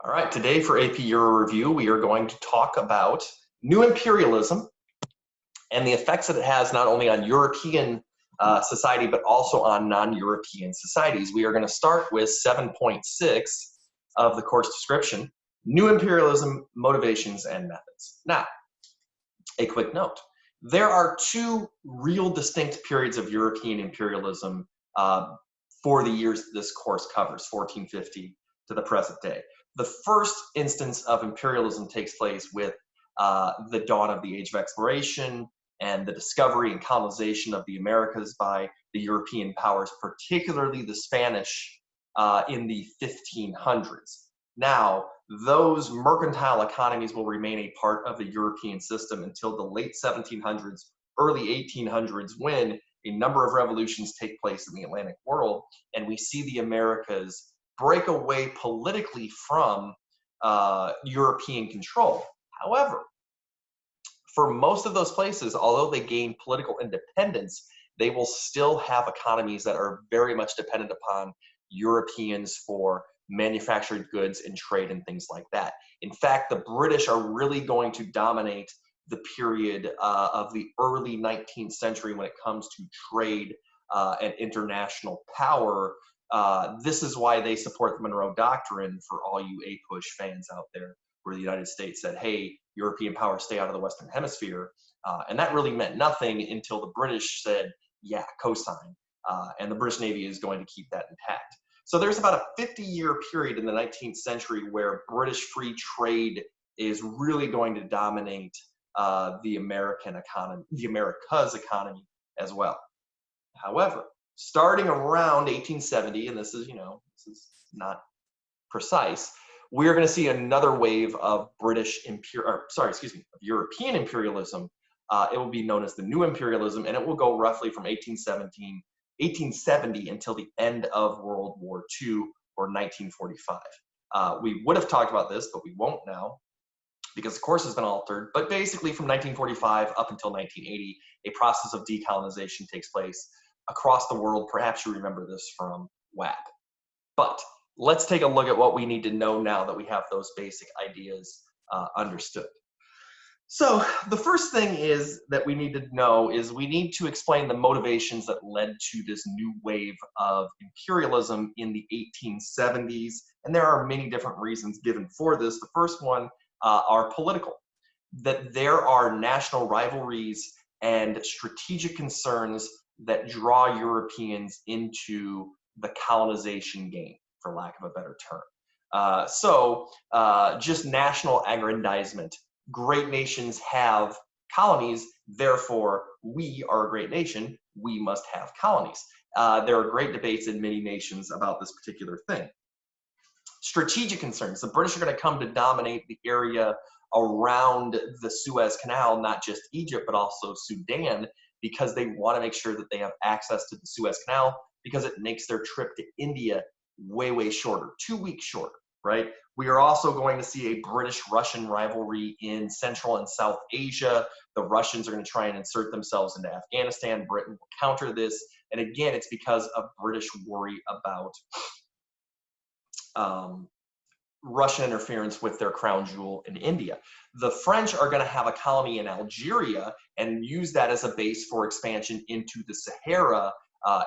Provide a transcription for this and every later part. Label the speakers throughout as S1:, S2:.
S1: All right, today for AP Euro Review, we are going to talk about new imperialism and the effects that it has not only on European society, but also on non-European societies. We are going to start with 7.6 of the course description, new imperialism, motivations, and methods. Now, a quick note. There are two real distinct periods of European imperialism for the years this course covers, 1450 to the present day. The first instance of imperialism takes place with the dawn of the Age of Exploration and the discovery and colonization of the Americas by the European powers, particularly the Spanish in the 1500s. Now, those mercantile economies will remain a part of the European system until the late 1700s, early 1800s, when a number of revolutions take place in the Atlantic world, and we see the Americas break away politically from European control. However, for most of those places, although they gain political independence, they will still have economies that are very much dependent upon Europeans for manufactured goods and trade and things like that. In fact, the British are really going to dominate the period of the early 19th century when it comes to trade and international power. This is why they support the Monroe Doctrine, for all you APUSH fans out there, where the United States said, hey, European powers stay out of the Western Hemisphere. And that really meant nothing until the British said, yeah, cosign. And the British Navy is going to keep that intact. So there's about a 50-year period in the 19th century where British free trade is really going to dominate the American economy, the Americas economy as well. However, starting around 1870, and this is not precise, we're going to see another wave of European imperialism. It will be known as the New Imperialism, and it will go roughly from 1870 until the end of World War II or 1945. We would have talked about this, but we won't now because the course has been altered. But basically from 1945 up until 1980, a process of decolonization takes place across the world. Perhaps you remember this from WAP. But let's take a look at what we need to know now that we have those basic ideas understood. So the first thing is that we need to know is we need to explain the motivations that led to this new wave of imperialism in the 1870s. And there are many different reasons given for this. The first one are political, that there are national rivalries and strategic concerns that draw Europeans into the colonization game, for lack of a better term. Just national aggrandizement. Great nations have colonies, therefore we are a great nation, we must have colonies. There are great debates in many nations about this particular thing. Strategic concerns. The British are going to come to dominate the area around the Suez Canal, not just Egypt, but also Sudan, because they want to make sure that they have access to the Suez Canal, because it makes their trip to India way, way shorter, 2 weeks shorter, right? We are also going to see a British-Russian rivalry in Central and South Asia. The Russians are going to try and insert themselves into Afghanistan. Britain will counter this. And again, it's because of British worry about Russian interference with their crown jewel in India. The French are going to have a colony in Algeria and use that as a base for expansion into the Sahara,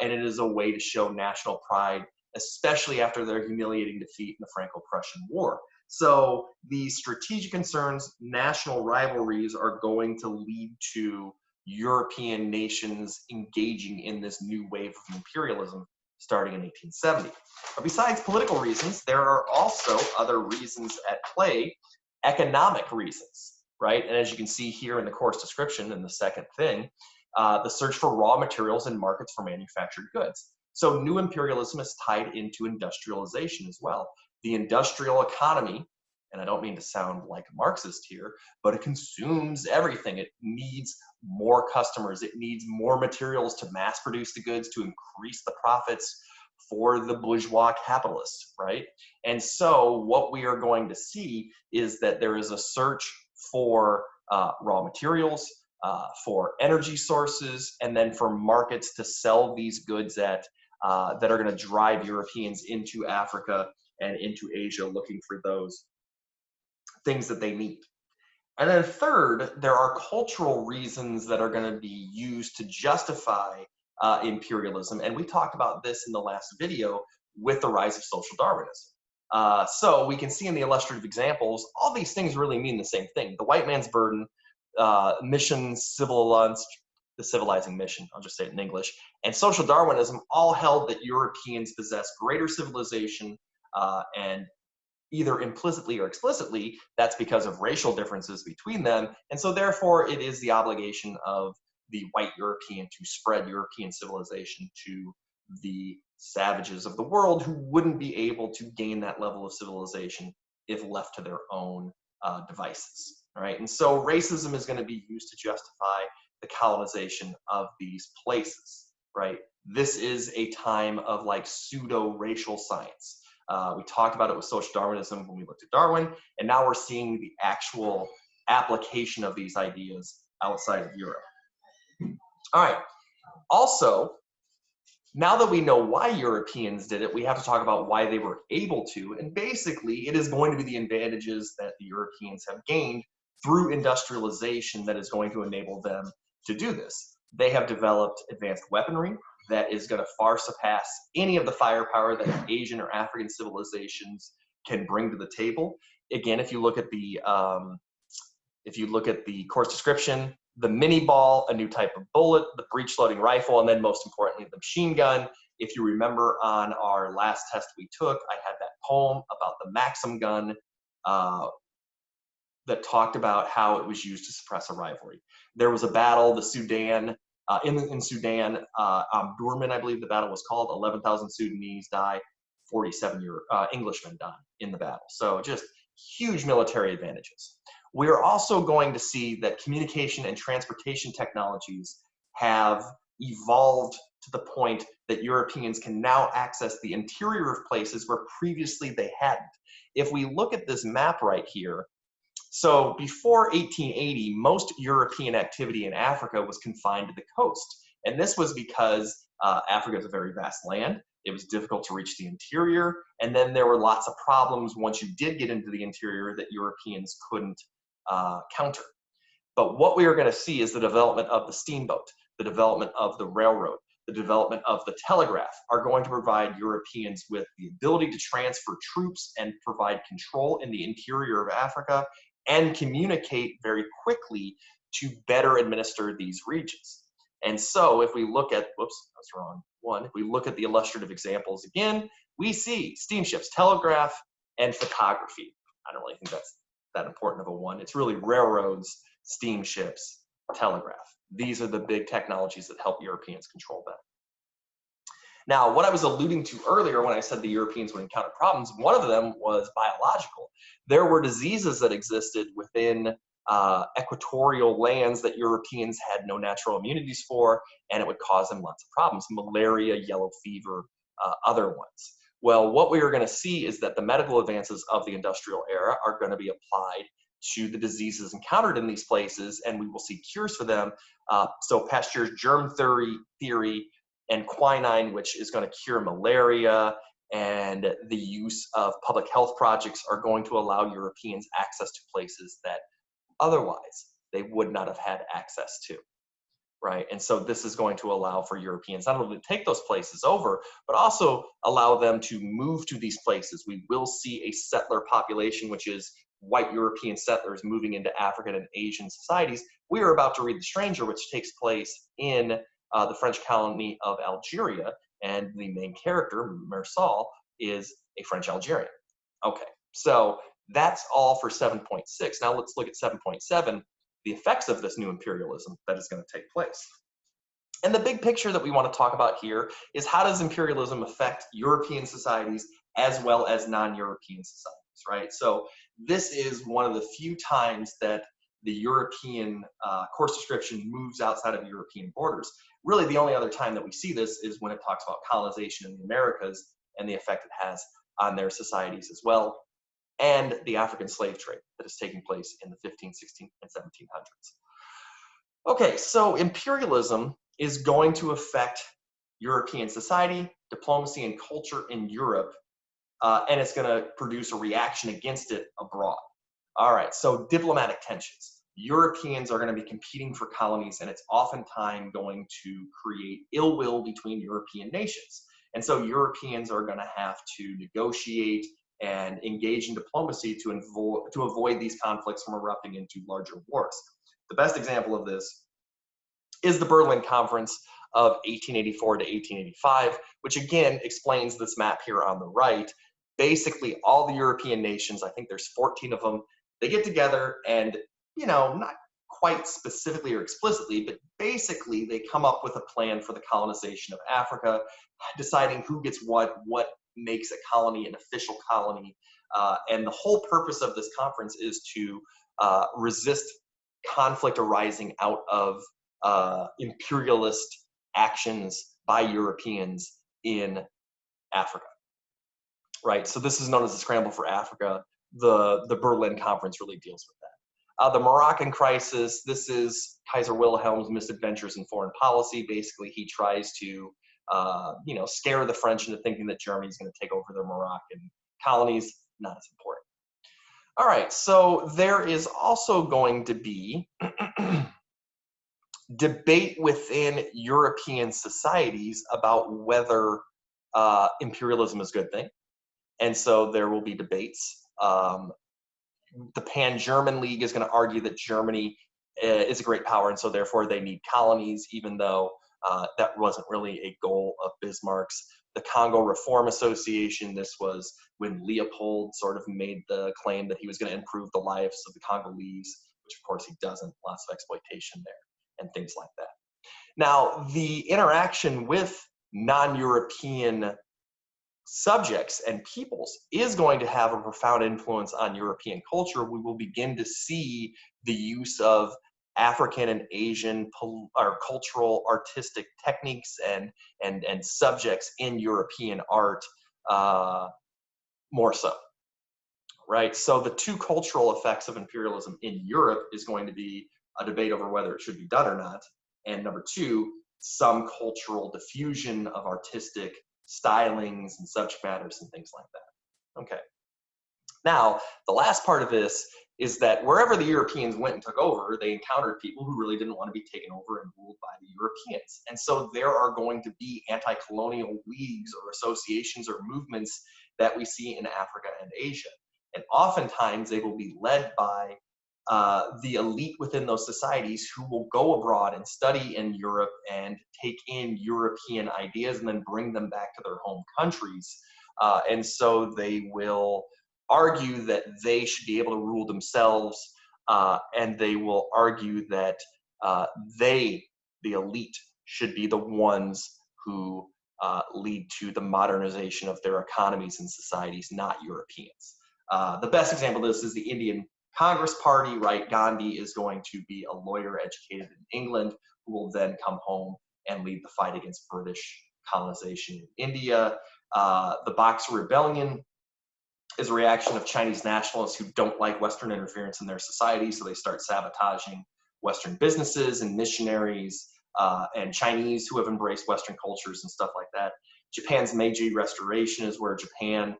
S1: and it is a way to show national pride, especially after their humiliating defeat in the Franco-Prussian War. So these strategic concerns, national rivalries are going to lead to European nations engaging in this new wave of imperialism starting in 1870. But besides political reasons, there are also other reasons at play, economic reasons, right? And as you can see here in the course description in the second thing, the search for raw materials and markets for manufactured goods. So new imperialism is tied into industrialization as well. The industrial economy, and I don't mean to sound like a Marxist here, but it consumes everything. It needs more customers. It needs more materials to mass produce the goods to increase the profits for the bourgeois capitalists, right? And so what we are going to see is that there is a search for raw materials, for energy sources, and then for markets to sell these goods at that are going to drive Europeans into Africa and into Asia looking for those things that they need. And then third, there are cultural reasons that are going to be used to justify imperialism. And we talked about this in the last video with the rise of social Darwinism. So we can see in the illustrative examples, all these things really mean the same thing. The white man's burden, mission, the civilizing mission, I'll just say it in English, and social Darwinism all held that Europeans possess greater civilization and either implicitly or explicitly, that's because of racial differences between them. And so therefore it is the obligation of the white European to spread European civilization to the savages of the world who wouldn't be able to gain that level of civilization if left to their own devices, right? And so racism is going to be used to justify the colonization of these places, right? This is a time of like pseudo-racial science. We talked about it with social Darwinism when we looked at Darwin, and now we're seeing the actual application of these ideas outside of Europe. All right. Also, now that we know why Europeans did it, we have to talk about why they were able to. And basically, it is going to be the advantages that the Europeans have gained through industrialization that is going to enable them to do this. They have developed advanced weaponry that is going to far surpass any of the firepower that Asian or African civilizations can bring to the table. Again, if you look at the course description, the mini ball, a new type of bullet, the breech loading rifle, and then most importantly, the machine gun. If you remember on our last test we took, I had that poem about the Maxim gun that talked about how it was used to suppress a rivalry. There was a battle, the Sudan, in Sudan, Burman, I believe the battle was called. 11,000 Sudanese die, 47 Englishmen die in the battle. So just huge military advantages. We're also going to see that communication and transportation technologies have evolved to the point that Europeans can now access the interior of places where previously they hadn't. If we look at this map right here, so before 1880, most European activity in Africa was confined to the coast. And this was because Africa is a very vast land. It was difficult to reach the interior. And then there were lots of problems once you did get into the interior that Europeans couldn't counter. But what we are going to see is the development of the steamboat, the development of the railroad, the development of the telegraph are going to provide Europeans with the ability to transfer troops and provide control in the interior of Africa and communicate very quickly to better administer these regions. And so if we look at, whoops, that's wrong one. If we look at the illustrative examples again, we see steamships, telegraph, and photography. I don't really think that's that important of a one. It's really railroads, steamships, telegraph. These are the big technologies that help Europeans control them. Now, what I was alluding to earlier when I said the Europeans would encounter problems, one of them was biological. There were diseases that existed within equatorial lands that Europeans had no natural immunities for, and it would cause them lots of problems: malaria, yellow fever, other ones. Well, what we are going to see is that the medical advances of the industrial era are going to be applied to the diseases encountered in these places, and we will see cures for them. So Pasteur's germ theory and quinine, which is going to cure malaria, and the use of public health projects are going to allow Europeans access to places that otherwise they would not have had access to, right? And so this is going to allow for Europeans not only to take those places over, but also allow them to move to these places. We will see a settler population, which is white European settlers moving into African and Asian societies. We are about to read The Stranger, which takes place in the French colony of Algeria, and the main character, Mersal, is a French Algerian. Okay, so that's all for 7.6. Now let's look at 7.7, the effects of this new imperialism that is going to take place. And the big picture that we want to talk about here is how does imperialism affect European societies as well as non-European societies, right? So this is one of the few times that the European course description moves outside of European borders. Really, the only other time that we see this is when it talks about colonization in the Americas and the effect it has on their societies as well, and the African slave trade that is taking place in the 15th, 16th, and 1700s. Okay, so imperialism is going to affect European society, diplomacy, and culture in Europe and it's going to produce a reaction against it abroad. All right, so diplomatic tensions. Europeans are going to be competing for colonies, and it's oftentimes going to create ill will between European nations. And so Europeans are going to have to negotiate and engage in diplomacy to avoid these conflicts from erupting into larger wars. The best example of this is the Berlin Conference of 1884 to 1885, which again explains this map here on the right. Basically, all the European nations, I think there's 14 of them, they get together and, you know, not quite specifically or explicitly, but basically they come up with a plan for the colonization of Africa, deciding who gets what makes a colony an official colony. And the whole purpose of this conference is to resist conflict arising out of imperialist actions by Europeans in Africa. Right, so this is known as the Scramble for Africa. The Berlin Conference really deals with that. The Moroccan crisis, this is Kaiser Wilhelm's misadventures in foreign policy. Basically, he tries to, you know, scare the French into thinking that Germany is going to take over their Moroccan colonies. Not as important. All right, so there is also going to be debate within European societies about whether imperialism is a good thing. And so there will be debates. The Pan-German League is going to argue that Germany is a great power, and so therefore they need colonies, even though that wasn't really a goal of Bismarck's. The Congo Reform Association, this was when Leopold sort of made the claim that he was going to improve the lives of the Congolese, which of course he doesn't, lots of exploitation there and things like that. Now, the interaction with non-European subjects and peoples is going to have a profound influence on European culture. We will begin to see the use of African and Asian or cultural artistic techniques and subjects in European art more so. Right, so the two cultural effects of imperialism in Europe is going to be a debate over whether it should be done or not, and number two, some cultural diffusion of artistic stylings and subject matters and things like that. Okay. Now, the last part of this is that wherever the Europeans went and took over, they encountered people who really didn't want to be taken over and ruled by the Europeans. And so there are going to be anti-colonial leagues or associations or movements that we see in Africa and Asia. And oftentimes they will be led by the elite within those societies who will go abroad and study in Europe and take in European ideas and then bring them back to their home countries. And so they will argue that they should be able to rule themselves, and they will argue that they, the elite, should be the ones who lead to the modernization of their economies and societies, not Europeans. The best example of this is the Indian Congress Party, right? Gandhi is going to be a lawyer educated in England who will then come home and lead the fight against British colonization in India. The Boxer Rebellion is a reaction of Chinese nationalists who don't like Western interference in their society, so they start sabotaging Western businesses and missionaries and Chinese who have embraced Western cultures and stuff like that. Japan's Meiji Restoration is where Japan,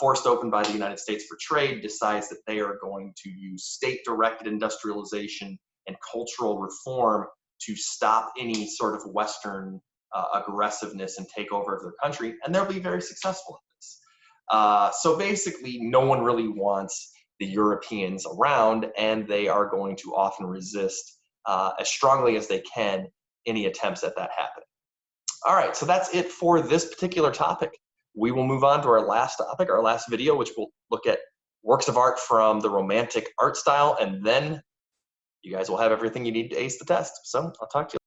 S1: forced open by the United States for trade, decides that they are going to use state-directed industrialization and cultural reform to stop any sort of Western aggressiveness and takeover of their country, and they'll be very successful at this. So basically, no one really wants the Europeans around, and they are going to often resist as strongly as they can any attempts at that happening. All right, so that's it for this particular topic. We will move on to our last topic, our last video, which will look at works of art from the Romantic art style, and then you guys will have everything you need to ace the test. So I'll talk to you later.